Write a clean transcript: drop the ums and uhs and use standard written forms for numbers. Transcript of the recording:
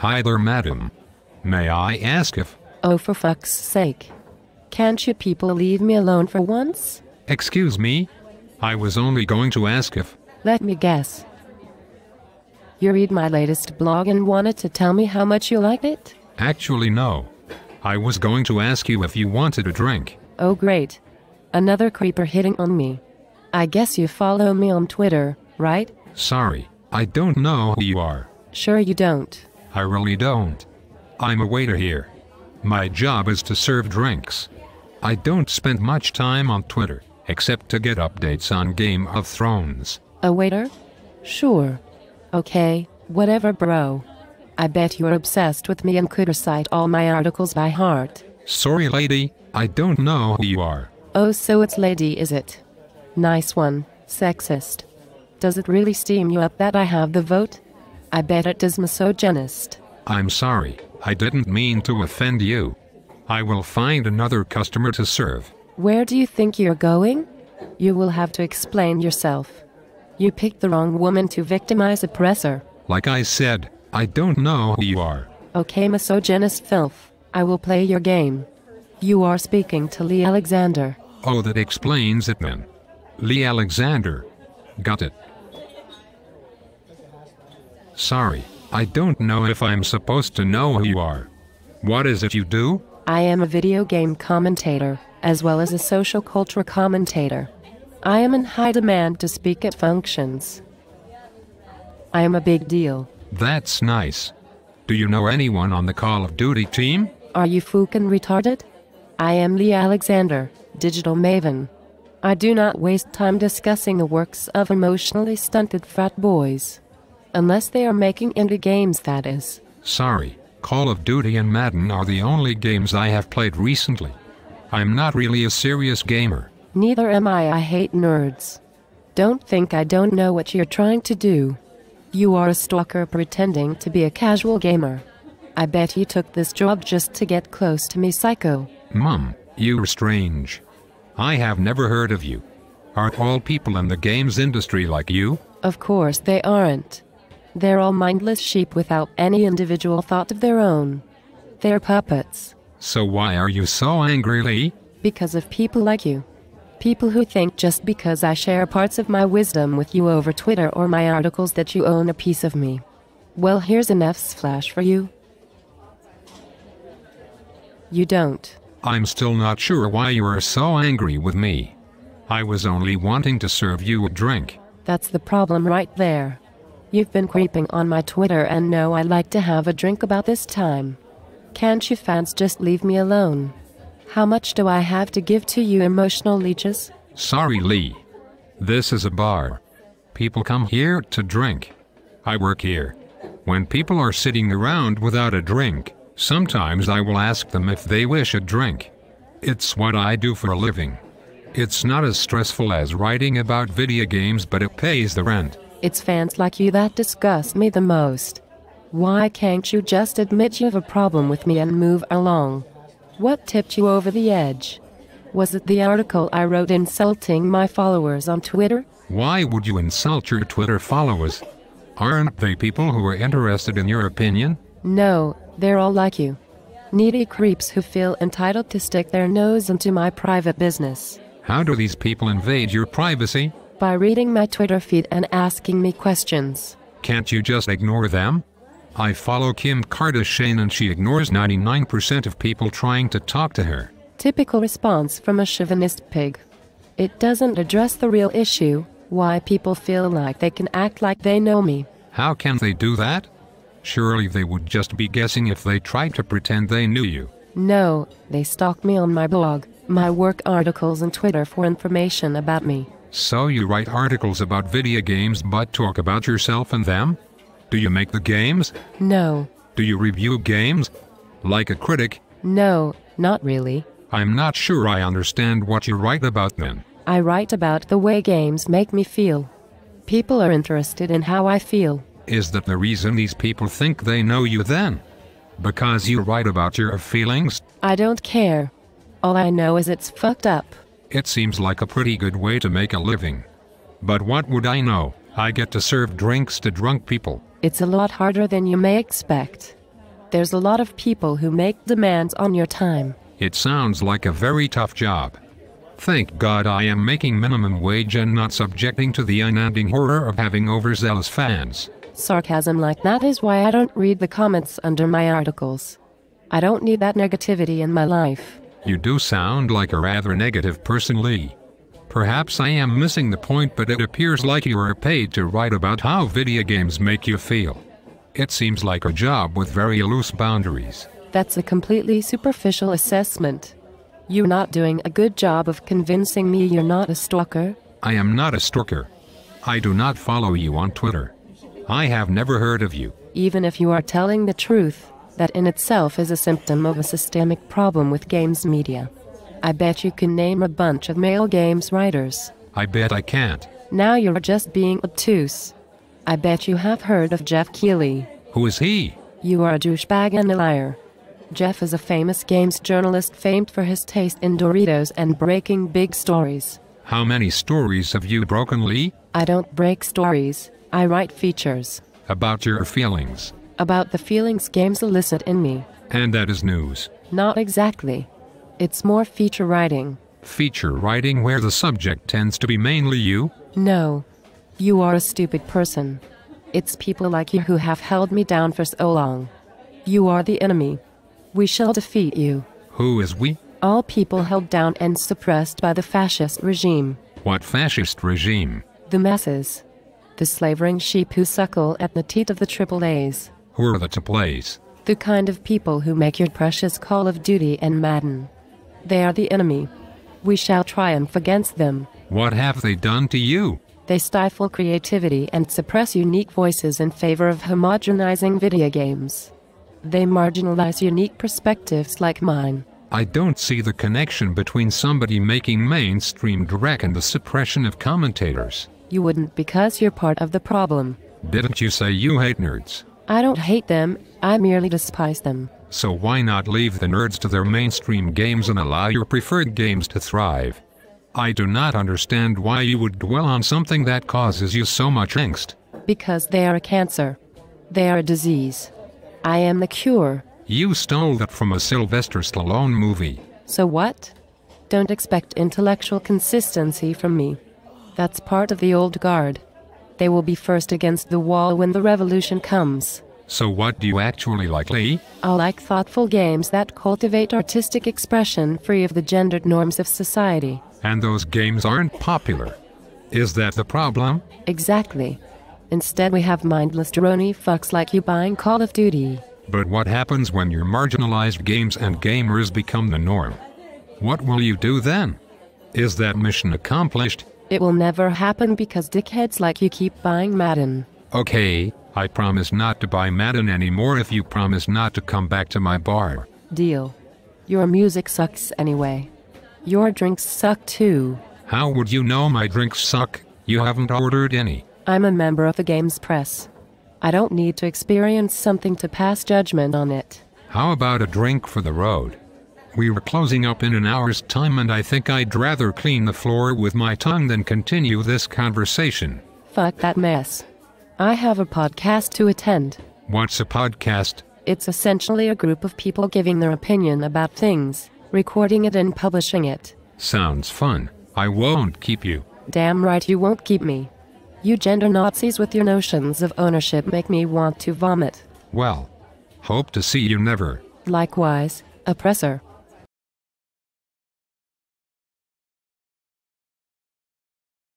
Hi there, madam. May I ask if... Oh, for fuck's sake. Can't you people leave me alone for once? Excuse me? I was only going to ask if... Let me guess. You read my latest blog and wanted to tell me how much you liked it? Actually, no. I was going to ask you if you wanted a drink. Oh great. Another creeper hitting on me. I guess you follow me on Twitter, right? Sorry, I don't know who you are. Sure you don't. I really don't. I'm a waiter here. My job is to serve drinks. I don't spend much time on Twitter, except to get updates on Game of Thrones. A waiter? Sure. Okay, whatever bro. I bet you're obsessed with me and could recite all my articles by heart. Sorry lady, I don't know who you are. Oh, so it's lady, is it? Nice one, sexist. Does it really steam you up that I have the vote? I bet it does, misogynist. I'm sorry, I didn't mean to offend you. I will find another customer to serve. Where do you think you're going? You will have to explain yourself. You picked the wrong woman to victimize oppressor. Like I said, I don't know who you are. Okay, misogynist filth. I will play your game. You are speaking to Leigh Alexander. Oh, that explains it then. Leigh Alexander. Got it. Sorry, I don't know if I'm supposed to know who you are. What is it you do? I am a video game commentator, as well as a social culture commentator. I am in high demand to speak at functions. I am a big deal. That's nice. Do you know anyone on the Call of Duty team? Are you fucking retarded? I am Leigh Alexander, digital maven. I do not waste time discussing the works of emotionally stunted frat boys. Unless they are making indie games, that is. Sorry, Call of Duty and Madden are the only games I have played recently. I'm not really a serious gamer. Neither am I hate nerds. Don't think I don't know what you're trying to do. You are a stalker pretending to be a casual gamer. I bet you took this job just to get close to me, psycho. Mom, you're strange. I have never heard of you. Are all people in the games industry like you? Of course they aren't. They're all mindless sheep without any individual thought of their own. They're puppets. So why are you so angry, Leigh? Because of people like you. People who think just because I share parts of my wisdom with you over Twitter or my articles that you own a piece of me. Well, here's an F's flash for you. You don't. I'm still not sure why you are so angry with me. I was only wanting to serve you a drink. That's the problem right there. You've been creeping on my Twitter and know I like to have a drink about this time. Can't you fans just leave me alone? How much do I have to give to you emotional leeches? Sorry, Leigh. This is a bar. People come here to drink. I work here. When people are sitting around without a drink, sometimes I will ask them if they wish a drink. It's what I do for a living. It's not as stressful as writing about video games, but it pays the rent. It's fans like you that disgust me the most. Why can't you just admit you have a problem with me and move along? What tipped you over the edge? Was it the article I wrote insulting my followers on Twitter? Why would you insult your Twitter followers? Aren't they people who are interested in your opinion? No, they're all like you. Needy creeps who feel entitled to stick their nose into my private business. How do these people invade your privacy? By reading my Twitter feed and asking me questions. Can't you just ignore them? I follow Kim Kardashian and she ignores 99% of people trying to talk to her. Typical response from a chauvinist pig. It doesn't address the real issue, why people feel like they can act like they know me. How can they do that? Surely they would just be guessing if they tried to pretend they knew you. No, they stalk me on my blog, my work articles and Twitter for information about me. So you write articles about video games but talk about yourself and them? Do you make the games? No. Do you review games? Like a critic? No, not really. I'm not sure I understand what you write about then. I write about the way games make me feel. People are interested in how I feel. Is that the reason these people think they know you then? Because you write about your feelings? I don't care. All I know is it's fucked up. It seems like a pretty good way to make a living. But what would I know? I get to serve drinks to drunk people. It's a lot harder than you may expect. There's a lot of people who make demands on your time. It sounds like a very tough job. Thank God I am making minimum wage and not subjecting to the unending horror of having overzealous fans. Sarcasm like that is why I don't read the comments under my articles. I don't need that negativity in my life. You do sound like a rather negative person, Leigh. Perhaps I am missing the point, but it appears like you are paid to write about how video games make you feel. It seems like a job with very loose boundaries. That's a completely superficial assessment. You're not doing a good job of convincing me you're not a stalker. I am not a stalker. I do not follow you on Twitter. I have never heard of you. Even if you are telling the truth, that in itself is a symptom of a systemic problem with games media. I bet you can name a bunch of male games writers. I bet I can't. Now you're just being obtuse. I bet you have heard of Jeff Keighley. Who is he? You are a douchebag and a liar. Jeff is a famous games journalist famed for his taste in Doritos and breaking big stories. How many stories have you broken, Leigh? I don't break stories. I write features. About your feelings. About the feelings games elicit in me. And that is news. Not exactly. It's more feature writing. Feature writing where the subject tends to be mainly you? No. You are a stupid person. It's people like you who have held me down for so long. You are the enemy. We shall defeat you. Who is we? All people held down and suppressed by the fascist regime. What fascist regime? The masses. The slavering sheep who suckle at the teat of the AAAs. Who are the AAAs? The kind of people who make your precious Call of Duty and Madden. They are the enemy. We shall triumph against them. What have they done to you? They stifle creativity and suppress unique voices in favor of homogenizing video games. They marginalize unique perspectives like mine. I don't see the connection between somebody making mainstream direct and the suppression of commentators. You wouldn't because you're part of the problem. Didn't you say you hate nerds? I don't hate them, I merely despise them. So why not leave the nerds to their mainstream games and allow your preferred games to thrive? I do not understand why you would dwell on something that causes you so much angst. Because they are a cancer. They are a disease. I am the cure. You stole that from a Sylvester Stallone movie. So what? Don't expect intellectual consistency from me. That's part of the old guard. They will be first against the wall when the revolution comes. So what do you actually like, Leigh? I like thoughtful games that cultivate artistic expression free of the gendered norms of society. And those games aren't popular. Is that the problem? Exactly. Instead we have mindless drony fucks like you buying Call of Duty. But what happens when your marginalized games and gamers become the norm? What will you do then? Is that mission accomplished? It will never happen because dickheads like you keep buying Madden. Okay, I promise not to buy Madden anymore if you promise not to come back to my bar. Deal. Your music sucks anyway. Your drinks suck too. How would you know my drinks suck? You haven't ordered any. I'm a member of the games press. I don't need to experience something to pass judgment on it. How about a drink for the road? We were closing up in an hour's time and I think I'd rather clean the floor with my tongue than continue this conversation. Fuck that mess. I have a podcast to attend. What's a podcast? It's essentially a group of people giving their opinion about things, recording it and publishing it. Sounds fun. I won't keep you. Damn right you won't keep me. You gender Nazis with your notions of ownership make me want to vomit. Well, hope to see you never. Likewise, oppressor.